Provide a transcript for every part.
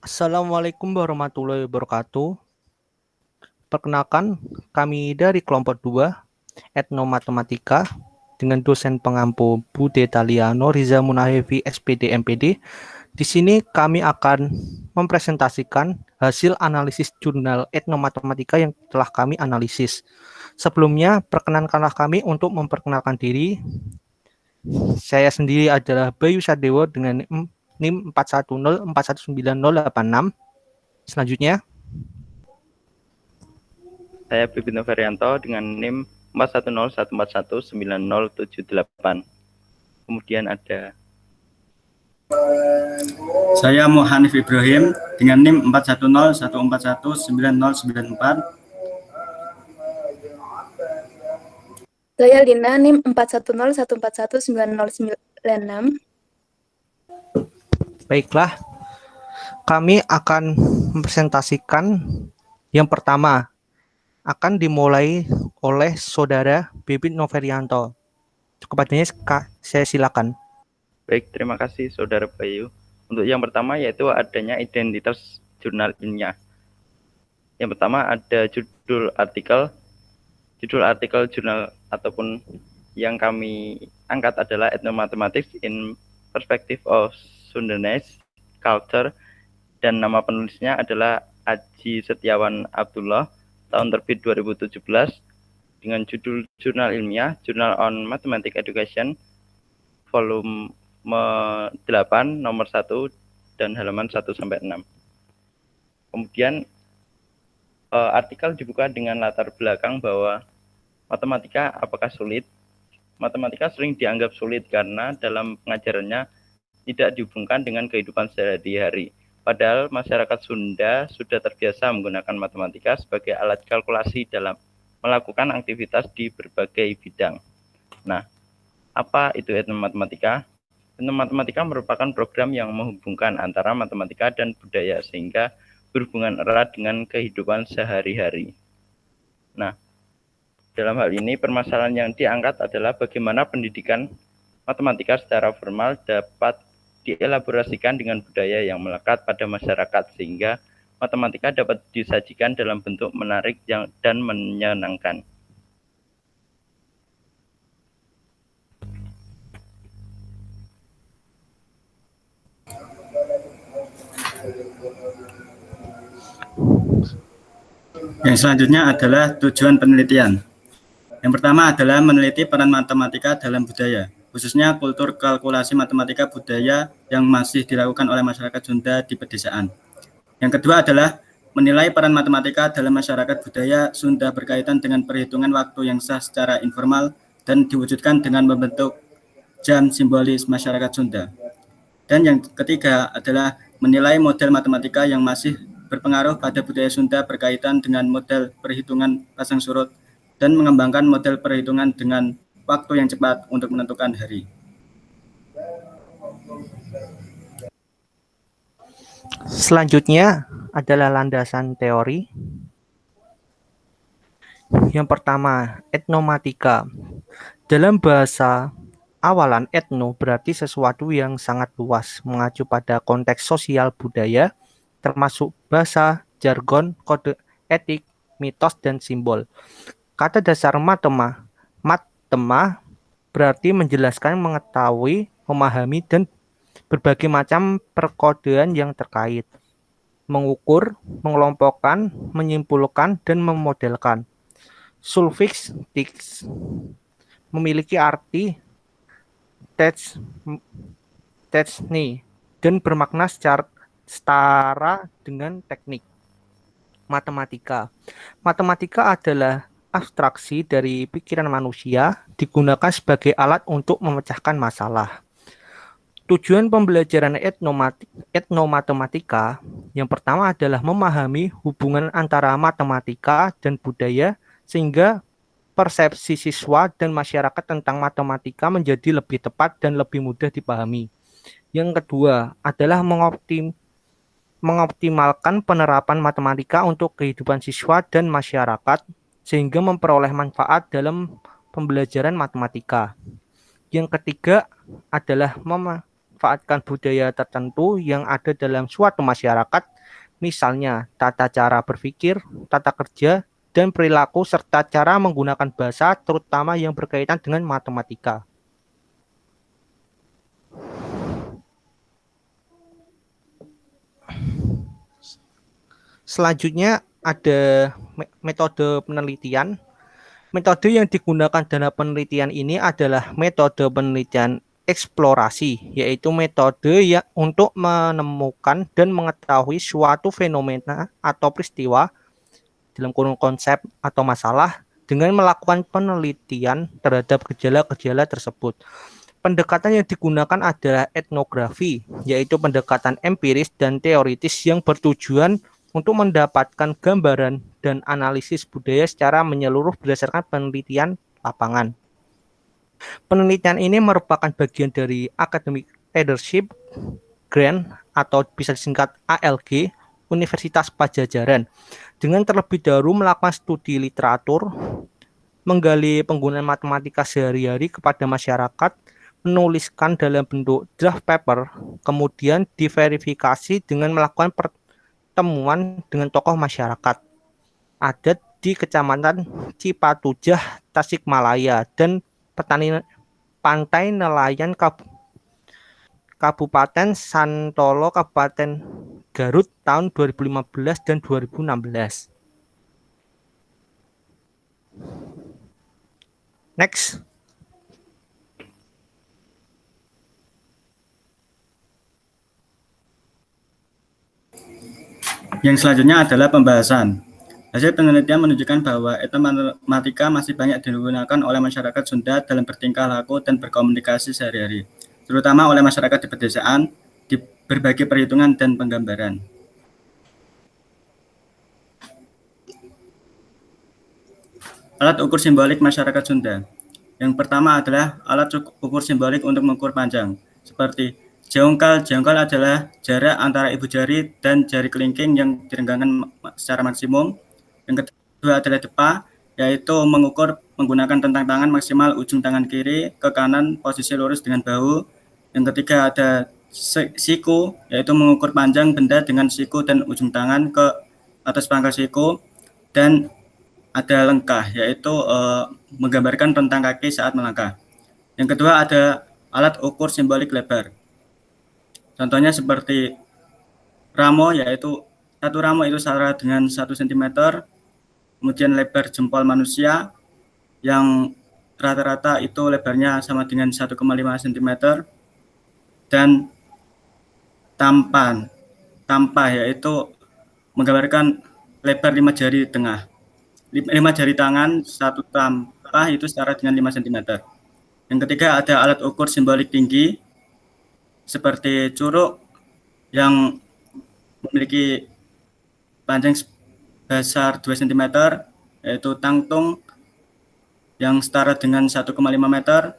Assalamualaikum warahmatullahi wabarakatuh. Perkenalkan, kami dari kelompok 2, Etnomatematika, dengan dosen pengampu Bude Taliano Riza Munahevi SPD MPD. Di sini kami akan mempresentasikan hasil analisis jurnal Etnomatematika yang telah kami analisis. Sebelumnya, perkenankanlah kami untuk memperkenalkan diri. Saya sendiri adalah Bayu Sadewo dengan NIM 410419086. Selanjutnya, Saya Bibit Noverianto dengan NIM 41014190078. Kemudian ada saya Hanif Ibrahim dengan NIM 41014190094. Saya Lina NIM 41014190096. baiklah, kami akan mempresentasikan yang pertama akan dimulai oleh Saudara Bibit Noverianto. Kepadanya saya silakan. Baik, terima kasih Saudara Bayu. Untuk yang pertama yaitu adanya identitas jurnal ilmiah. Yang pertama ada judul artikel jurnal ataupun yang kami angkat adalah Ethnomathematics in Perspective of Sundanese Culture, dan nama penulisnya adalah Aji Setiawan Abdullah, tahun terbit 2017, dengan judul Jurnal Ilmiah, Journal on Mathematics Education, volume 8, nomor 1, dan halaman 1-6. Kemudian artikel dibuka dengan latar belakang bahwa matematika apakah sulit? Matematika sering dianggap sulit karena dalam pengajarannya tidak dihubungkan dengan kehidupan sehari-hari. Padahal masyarakat Sunda sudah terbiasa menggunakan matematika sebagai alat kalkulasi dalam melakukan aktivitas di berbagai bidang. Nah, apa itu etnomatematika? Etnomatematika merupakan program yang menghubungkan antara matematika dan budaya sehingga berhubungan erat dengan kehidupan sehari-hari. Nah, dalam hal ini permasalahan yang diangkat adalah bagaimana pendidikan matematika secara formal dapat dielaborasikan dengan budaya yang melekat pada masyarakat sehingga matematika dapat disajikan dalam bentuk menarik dan menyenangkan. Yang selanjutnya adalah tujuan penelitian. Yang pertama adalah meneliti peran matematika dalam budaya, khususnya kultur kalkulasi matematika budaya yang masih dilakukan oleh masyarakat Sunda di pedesaan. Yang kedua adalah menilai peran matematika dalam masyarakat budaya Sunda berkaitan dengan perhitungan waktu yang sah secara informal dan diwujudkan dengan membentuk jam simbolis masyarakat Sunda. Dan yang ketiga adalah menilai model matematika yang masih berpengaruh pada budaya Sunda berkaitan dengan model perhitungan pasang surut dan mengembangkan model perhitungan dengan waktu yang cepat untuk menentukan hari. Selanjutnya adalah landasan teori. Yang pertama, etnomatika. Dalam bahasa awalan, etno berarti sesuatu yang sangat luas, mengacu pada konteks sosial budaya, termasuk bahasa, jargon, kode etik, mitos, dan simbol. Kata dasar matema berarti menjelaskan, mengetahui, memahami, dan berbagai macam perkodean yang terkait. Mengukur, mengelompokkan, menyimpulkan, dan memodelkan. Sulfiks tiks memiliki arti techni dan bermakna setara dengan teknik. Matematika. Matematika adalah abstraksi dari pikiran manusia, digunakan sebagai alat untuk memecahkan masalah. Tujuan pembelajaran etnomatematika yang pertama adalah memahami hubungan antara matematika dan budaya sehingga persepsi siswa dan masyarakat tentang matematika menjadi lebih tepat dan lebih mudah dipahami. Yang kedua adalah mengoptimalkan penerapan matematika untuk kehidupan siswa dan masyarakat sehingga memperoleh manfaat dalam pembelajaran matematika. Yang ketiga adalah memanfaatkan budaya tertentu yang ada dalam suatu masyarakat, misalnya tata cara berpikir, tata kerja, dan perilaku, serta cara menggunakan bahasa, terutama yang berkaitan dengan matematika. Selanjutnya ada metode penelitian. Metode yang digunakan dalam penelitian ini adalah metode penelitian eksplorasi, yaitu metode yang untuk menemukan dan mengetahui suatu fenomena atau peristiwa dalam kurung konsep atau masalah dengan melakukan penelitian terhadap gejala-gejala tersebut. Pendekatan yang digunakan adalah etnografi, yaitu pendekatan empiris dan teoritis yang bertujuan untuk mendapatkan gambaran dan analisis budaya secara menyeluruh berdasarkan penelitian lapangan. Penelitian ini merupakan bagian dari Academic Leadership Grant atau bisa disingkat ALG Universitas Padjadjaran, dengan terlebih dahulu melakukan studi literatur, menggali penggunaan matematika sehari-hari kepada masyarakat, menuliskan dalam bentuk draft paper, kemudian diverifikasi dengan melakukan pertemuan dengan tokoh masyarakat adat di Kecamatan Cipatujah, Tasikmalaya, dan petani Pantai Nelayan Kabupaten Santolo, Kabupaten Garut tahun 2015 dan 2016. Next. Yang selanjutnya adalah pembahasan. Hasil penelitian menunjukkan bahwa etnomatematika masih banyak digunakan oleh masyarakat Sunda dalam bertingkah laku dan berkomunikasi sehari-hari, terutama oleh masyarakat di pedesaan, di berbagai perhitungan dan penggambaran. Alat ukur simbolik masyarakat Sunda. Yang pertama adalah alat ukur simbolik untuk mengukur panjang, seperti jongkal. Jongkal adalah jarak antara ibu jari dan jari kelingking yang direnggangkan secara maksimum. Yang kedua adalah depa, yaitu mengukur menggunakan tentang tangan maksimal ujung tangan kiri ke kanan posisi lurus dengan bahu. Yang ketiga ada siku, yaitu mengukur panjang benda dengan siku dan ujung tangan ke atas pangkal siku. Dan ada lengkah, yaitu menggambarkan rentang kaki saat melangkah. Yang kedua ada alat ukur simbolik lebar. Contohnya seperti ramo, yaitu satu ramo itu setara dengan 1 cm, kemudian lebar jempol manusia yang rata-rata itu lebarnya sama dengan 1,5 cm, dan tampa, yaitu menggambarkan lebar 5 jari tengah. 5 jari tangan, satu tampa itu setara dengan 5 cm. Yang ketiga ada alat ukur simbolik tinggi seperti curug yang memiliki panjang sebesar 2 cm, yaitu tangtung yang setara dengan 1,5 meter.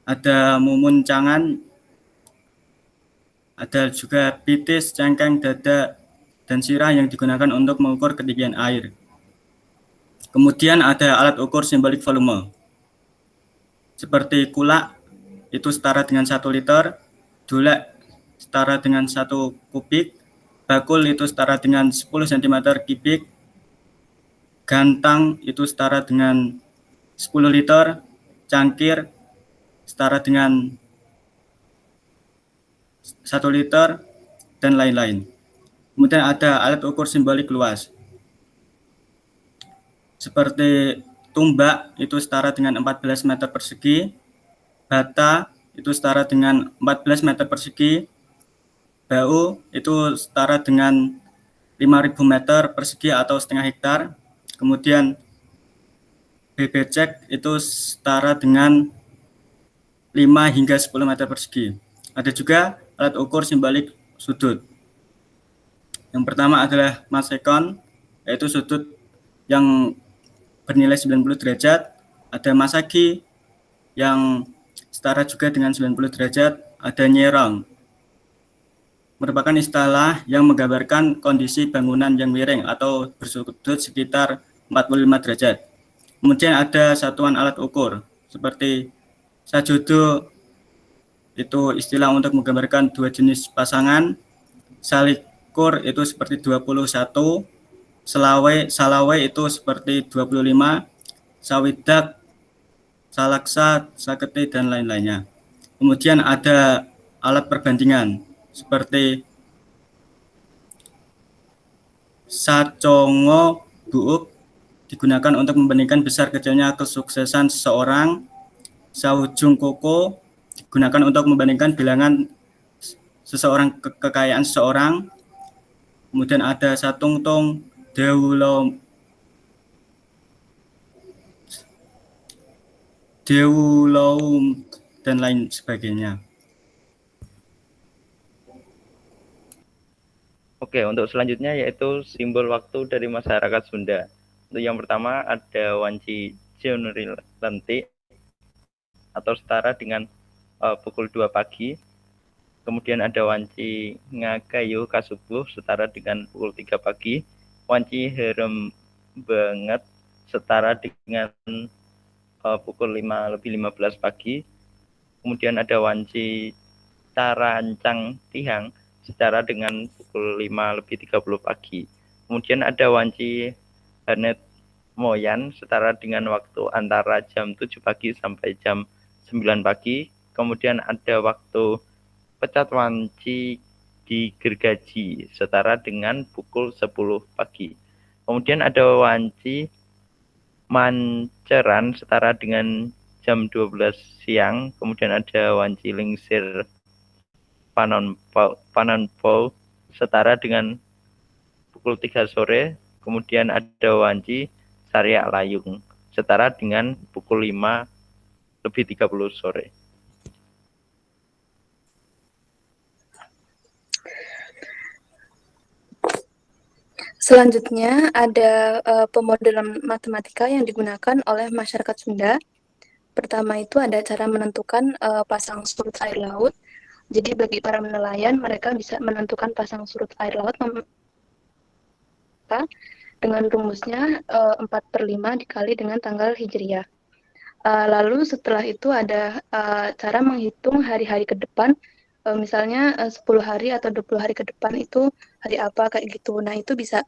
Ada mumuncangan, ada juga pitis, cengkeng, dada, dan sirah yang digunakan untuk mengukur ketinggian air. Kemudian ada alat ukur simbolik volume, seperti kulak itu setara dengan 1 liter, dulek setara dengan 1 kubik, bakul itu setara dengan 10 cm kubik, gantang itu setara dengan 10 liter, cangkir setara dengan 1 liter, dan lain-lain. Kemudian ada alat ukur simbolik luas, seperti tumbak itu setara dengan 14 meter persegi, bata itu setara dengan 14 meter persegi, bau itu setara dengan 5.000 meter persegi atau setengah hektar, kemudian bebecek itu setara dengan 5 hingga 10 meter persegi. Ada juga alat ukur simbolik sudut. Yang pertama adalah masekon, yaitu sudut yang bernilai 90 derajat. Ada masaki yang setara juga dengan 90 derajat. Ada nyerong, merupakan istilah yang menggambarkan kondisi bangunan yang miring atau bersudut sekitar 45 derajat. Kemudian ada satuan alat ukur seperti sajodo itu istilah untuk menggambarkan dua jenis pasangan. Salikur itu seperti 21, salawai itu seperti 25, sawidak, salaksa, saketi, dan lain-lainnya. Kemudian ada alat perbandingan seperti sacongo buuk digunakan untuk membandingkan besar kecilnya kesuksesan seseorang. Saujung koko digunakan untuk membandingkan bilangan seseorang, kekayaan seseorang. Kemudian ada satungtung, dewulaum, dan lain sebagainya. Oke, untuk selanjutnya yaitu simbol waktu dari masyarakat Sunda. Untuk yang pertama ada wanci Jeonri lentik atau setara dengan pukul 2 pagi. Kemudian ada wanci Ngagayo Kasubuh setara dengan pukul 3 pagi. Wanci Herem Banget setara dengan pukul 5:15 pagi. Kemudian ada wanci Tarancang Tihang setara dengan pukul 5:30 pagi. Kemudian ada wanci Hanet Moyan setara dengan waktu antara jam 7 pagi sampai jam 9 pagi. Kemudian ada waktu pecat wanci di gergaji setara dengan pukul 10 pagi. Kemudian ada wanci manceran setara dengan jam 12 siang. Kemudian ada wanci lingsir Panonpau setara dengan pukul 3 sore. Kemudian ada wanci Sariak Layung setara dengan pukul 5:30 sore. Selanjutnya ada pemodelan matematika yang digunakan oleh masyarakat Sunda. Pertama itu ada cara menentukan pasang surut air laut. Jadi bagi para nelayan, mereka bisa menentukan pasang surut air laut dengan rumusnya 4/5 dikali dengan tanggal Hijriah. Lalu setelah itu ada cara menghitung hari-hari ke depan, misalnya 10 hari atau 20 hari ke depan itu hari apa, kayak gitu. Nah, itu bisa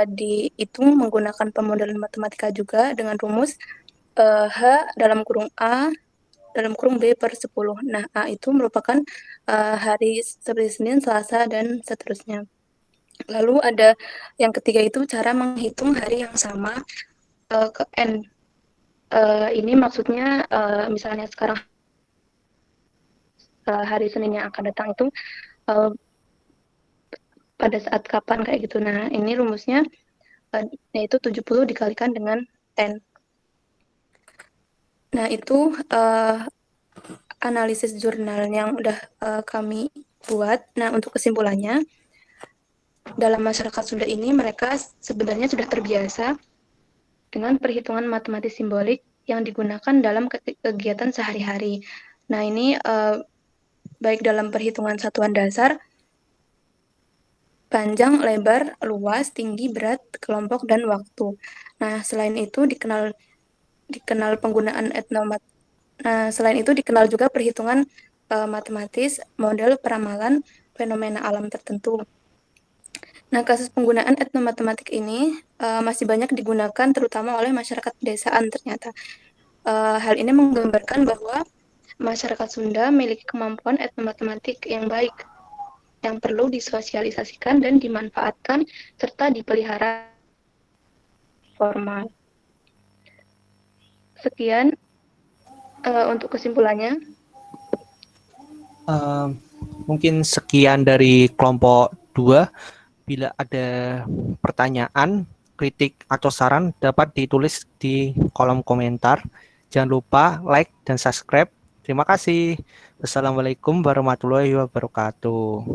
dihitung menggunakan pemodelan matematika juga dengan rumus H dalam kurung A dalam kurung B/10. Nah, A itu merupakan hari seperti Senin, Selasa, dan seterusnya. Lalu ada yang ketiga itu cara menghitung hari yang sama ke N. Ini maksudnya misalnya sekarang hari Senin yang akan datang itu pada saat kapan kayak gitu. Nah, ini rumusnya yaitu 70 dikalikan dengan N. Nah, itu analisis jurnal yang udah kami buat. Nah, untuk kesimpulannya, dalam masyarakat Sunda ini mereka sebenarnya sudah terbiasa dengan perhitungan matematis simbolik yang digunakan dalam kegiatan sehari-hari. Nah, ini baik dalam perhitungan satuan dasar, panjang, lebar, luas, tinggi, berat, kelompok, dan waktu. Nah, selain itu dikenal penggunaan etnomat. Nah, selain itu dikenal juga perhitungan matematis, model peramalan fenomena alam tertentu. Nah, kasus penggunaan etnomatematik ini masih banyak digunakan terutama oleh masyarakat pedesaan ternyata. Hal ini menggambarkan bahwa masyarakat Sunda memiliki kemampuan etnomatematik yang baik, yang perlu disosialisasikan dan dimanfaatkan serta dipelihara formal. Sekian untuk kesimpulannya. Mungkin sekian dari kelompok 2. Bila ada pertanyaan, kritik, atau saran dapat ditulis di kolom komentar. Jangan lupa like dan subscribe. Terima kasih. Wassalamualaikum warahmatullahi wabarakatuh.